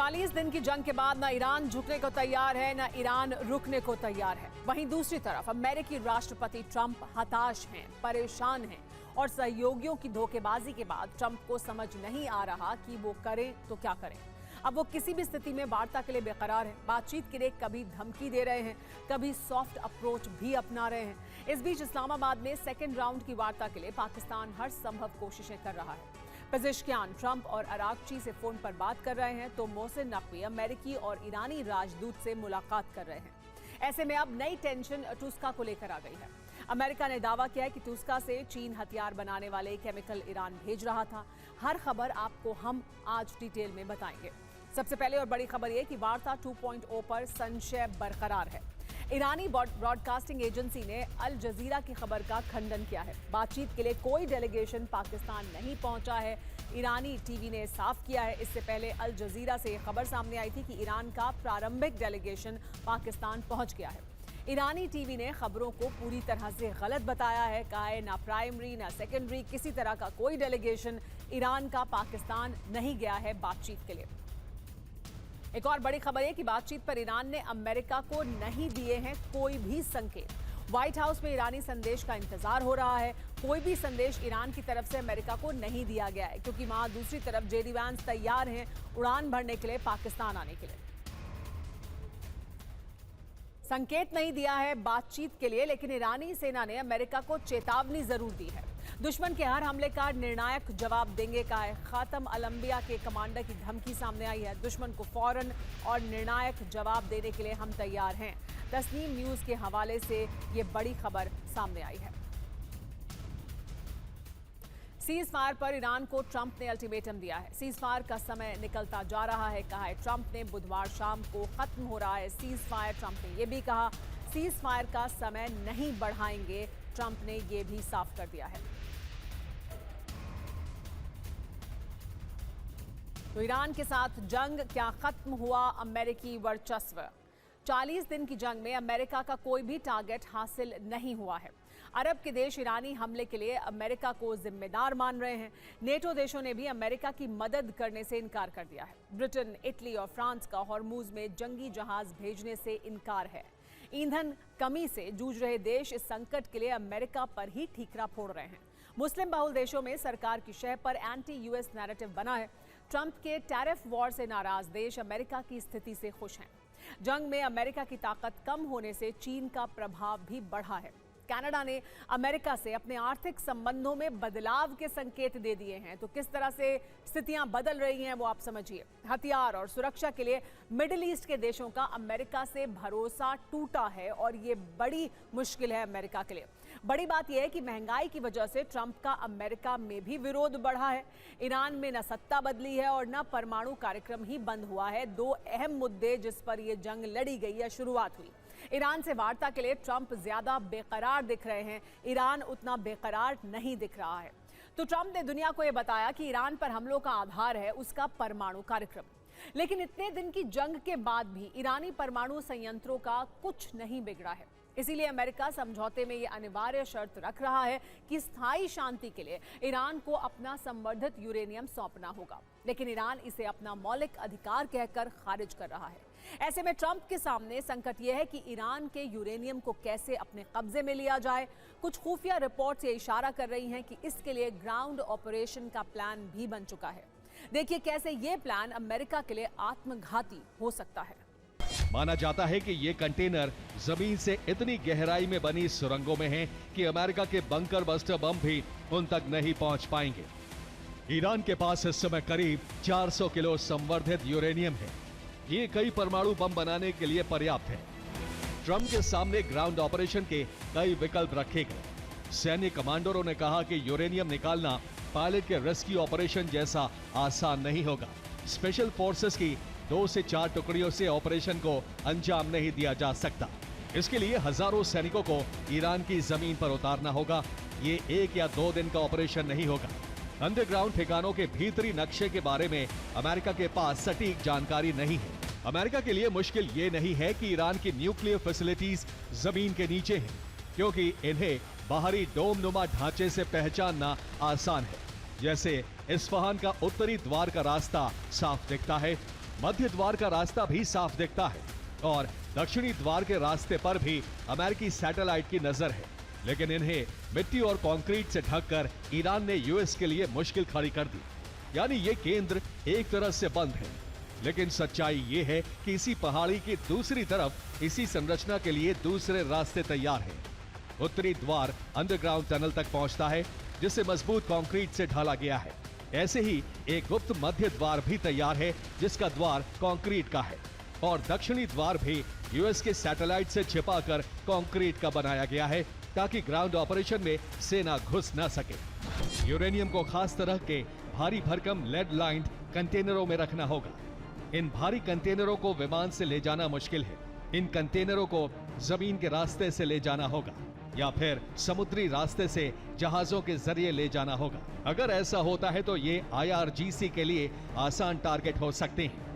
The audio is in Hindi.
40 दिन की जंग के बाद न ईरान झुकने को तैयार है, न ईरान रुकने को तैयार है। वहीं दूसरी तरफ अमेरिकी राष्ट्रपति ट्रंप हताश हैं, परेशान हैं और सहयोगियों की धोखेबाजी के बाद ट्रंप को समझ नहीं आ रहा कि वो करें तो क्या करें। अब वो किसी भी स्थिति में वार्ता के लिए बेकरार हैं, बातचीत के लिए कभी धमकी दे रहे हैं, कभी सॉफ्ट अप्रोच भी अपना रहे हैं। इस बीच इस्लामाबाद में सेकेंड राउंड की वार्ता के लिए पाकिस्तान हर संभव कोशिशें कर रहा है। पेजेश्कियान ट्रंप और अरागची से फोन पर बात कर रहे हैं तो मोहसिन नकवी अमेरिकी और ईरानी राजदूत से मुलाकात कर रहे हैं। ऐसे में अब नई टेंशन टूस्का को लेकर आ गई है। अमेरिका ने दावा किया है कि टूस्का से चीन हथियार बनाने वाले केमिकल ईरान भेज रहा था। हर खबर आपको हम आज डिटेल में बताएंगे। सबसे पहले और बड़ी खबर यह कि वार्ता 2.0 पर संशय बरकरार है। ईरानी ब्रॉडकास्टिंग एजेंसी ने अल जजीरा की खबर का खंडन किया है। बातचीत के लिए कोई डेलीगेशन पाकिस्तान नहीं पहुंचा है, ईरानी टीवी ने साफ किया है। इससे पहले अल जजीरा से खबर सामने आई थी कि ईरान का प्रारंभिक डेलीगेशन पाकिस्तान पहुंच गया है। ईरानी टीवी ने खबरों को पूरी तरह से गलत बताया है, कहा है ना प्राइमरी ना सेकेंडरी किसी तरह का कोई डेलीगेशन ईरान का पाकिस्तान नहीं गया है बातचीत के लिए। एक और बड़ी खबर है कि बातचीत पर ईरान ने अमेरिका को नहीं दिए हैं कोई भी संकेत। व्हाइट हाउस में ईरानी संदेश का इंतजार हो रहा है। कोई भी संदेश ईरान की तरफ से अमेरिका को नहीं दिया गया है, क्योंकि वहां दूसरी तरफ जेडी वैंस तैयार हैं उड़ान भरने के लिए पाकिस्तान आने के लिए। संकेत नहीं दिया है बातचीत के लिए, लेकिन ईरानी सेना ने अमेरिका को चेतावनी जरूर दी है। दुश्मन के हर हमले का निर्णायक जवाब देंगे, कहा है। खातम अल-अंबिया के कमांडर की धमकी सामने आई है। दुश्मन को फौरन और निर्णायक जवाब देने के लिए हम तैयार हैं। तस्नीम न्यूज के हवाले से ये बड़ी खबर सामने आई है। सीज फायर पर ईरान को ट्रंप ने अल्टीमेटम दिया है। सीज फायर का समय निकलता जा रहा है, कहा है ट्रंप ने। बुधवार शाम को खत्म हो रहा है सीज फायर। ट्रंप ने यह भी कहा सीज फायर का समय नहीं बढ़ाएंगे। ट्रंप ने यह भी साफ कर दिया है। तो ईरान के साथ जंग क्या खत्म हुआ अमेरिकी वर्चस्व? 40 दिन की जंग में अमेरिका का कोई भी टारगेट हासिल नहीं हुआ है। अरब के देश ईरानी हमले के लिए अमेरिका को जिम्मेदार मान रहे हैं। नेटो देशों ने भी अमेरिका की मदद करने से इनकार कर दिया है। ब्रिटेन, इटली और फ्रांस का हॉर्मूज में जंगी जहाज भेजने से इनकार है। ईंधन कमी से जूझ रहे देश इस संकट के लिए अमेरिका पर ही ठीकरा फोड़ रहे हैं। मुस्लिम बहुल देशों में सरकार की शह पर एंटी यूएस नैरेटिव बना है। ट्रंप के टैरिफ वॉर से नाराज देश अमेरिका की स्थिति से खुश हैं। जंग में अमेरिका की ताकत कम होने से चीन का प्रभाव भी बढ़ा है। कनाडा ने अमेरिका से अपने आर्थिक संबंधों में बदलाव के संकेत दे दिए हैं। तो किस तरह से स्थितियां बदल रही हैं वो आप समझिए। हथियार और सुरक्षा के लिए मिडिल ईस्ट के देशों का अमेरिका से भरोसा टूटा है और ये बड़ी मुश्किल है अमेरिका के लिए। बड़ी बात यह है कि महंगाई की वजह से ट्रंप का अमेरिका में भी विरोध बढ़ा है। ईरान में न सत्ता बदली है और न परमाणु कार्यक्रम ही बंद हुआ है। दो अहम मुद्दे जिस पर यह जंग लड़ी गई या शुरुआत हुई। ईरान से वार्ता के लिए ट्रंप ज्यादा बेकरार दिख रहे हैं, ईरान उतना बेकरार नहीं दिख रहा है। तो ट्रंप ने दुनिया को यह बताया कि ईरान पर हमलों का आधार है उसका परमाणु कार्यक्रम। लेकिन इतने दिन की जंग के बाद भी ईरानी परमाणु संयंत्रों का कुछ नहीं बिगड़ा है। इसीलिए अमेरिका समझौते में यह अनिवार्य शर्त रख रहा है कि स्थायी शांति के लिए ईरान को अपना संवर्धित यूरेनियम सौंपना होगा। लेकिन ईरान इसे अपना मौलिक अधिकार कहकर खारिज कर रहा है। ऐसे में ट्रंप के सामने संकट यह है कि ईरान के यूरेनियम को कैसे अपने कब्जे में लिया जाए। कुछ खुफिया रिपोर्ट्स ये इशारा कर रही हैं कि इसके लिए ग्राउंड ऑपरेशन का प्लान भी बन चुका है। देखिए कैसे ये प्लान अमेरिका के लिए आत्मघाती हो सकता है। माना जाता है कि ये कंटेनर जमीन से इतनी गहराई में बनी सुरंगों में हैं कि अमेरिका के बंकर बस्टर बम भी उन तक नहीं पहुंच पाएंगे। ईरान के पास इस समय करीब 400 किलो संवर्धित यूरेनियम है। ये कई परमाणु बम बनाने के लिए पर्याप्त है। ट्रंप के सामने ग्राउंड ऑपरेशन के कई विकल्प रखे गए। सैन्य कमांडरों ने कहा कि यूरेनियम निकालना पायलट के रेस्क्यू ऑपरेशन जैसा आसान नहीं होगा। स्पेशल फोर्सेस की 2 से 4 टुकड़ियों से ऑपरेशन को अंजाम नहीं दिया जा सकता। इसके लिए हजारों सैनिकों को ईरान की जमीन पर उतारना होगा। ये 1 या 2 दिन का ऑपरेशन नहीं होगा। अंडरग्राउंड ठिकानों के भीतरी नक्शे के बारे में अमेरिका के पास सटीक जानकारी नहीं है। अमेरिका के लिए मुश्किल ये नहीं है कि ईरान की न्यूक्लियर फैसिलिटीज जमीन के नीचे हैं, क्योंकि इन्हें बाहरी डोमनुमा ढांचे से पहचानना आसान है। जैसे इस्फहान का उत्तरी द्वार का रास्ता साफ दिखता है, मध्य द्वार का रास्ता भी साफ दिखता है और दक्षिणी द्वार के रास्ते पर भी अमेरिकी सैटेलाइट की नजर है, लेकिन इन्हें मिट्टी और कंक्रीट से ढककर ईरान ने यूएस के लिए मुश्किल खड़ी कर दी। यानी ये केंद्र एक तरह से बंद है, लेकिन सच्चाई ये है कि इसी पहाड़ी की दूसरी तरफ इसी संरचना के लिए दूसरे रास्ते तैयार हैं। उत्तरी द्वार अंडरग्राउंड टनल तक पहुंचता है, जिसे मजबूत कंक्रीट से ढाला गया है। ऐसे ही एक गुप्त मध्य द्वार भी तैयार है, जिसका द्वार कंक्रीट का है, और दक्षिणी द्वार भी यूएस के सैटेलाइट से छिपाकर कंक्रीट का बनाया गया है, ताकि ग्राउंड ऑपरेशन में सेना घुस न सके। यूरेनियम को खास तरह के भारी भरकम लेड लाइन्ड कंटेनरों में रखना होगा। इन भारी कंटेनरों को विमान से ले जाना मुश्किल है। इन कंटेनरों को जमीन के रास्ते से ले जाना होगा या फिर समुद्री रास्ते से जहाजों के जरिए ले जाना होगा। अगर ऐसा होता है तो ये IRGC के लिए आसान टारगेट हो सकते हैं।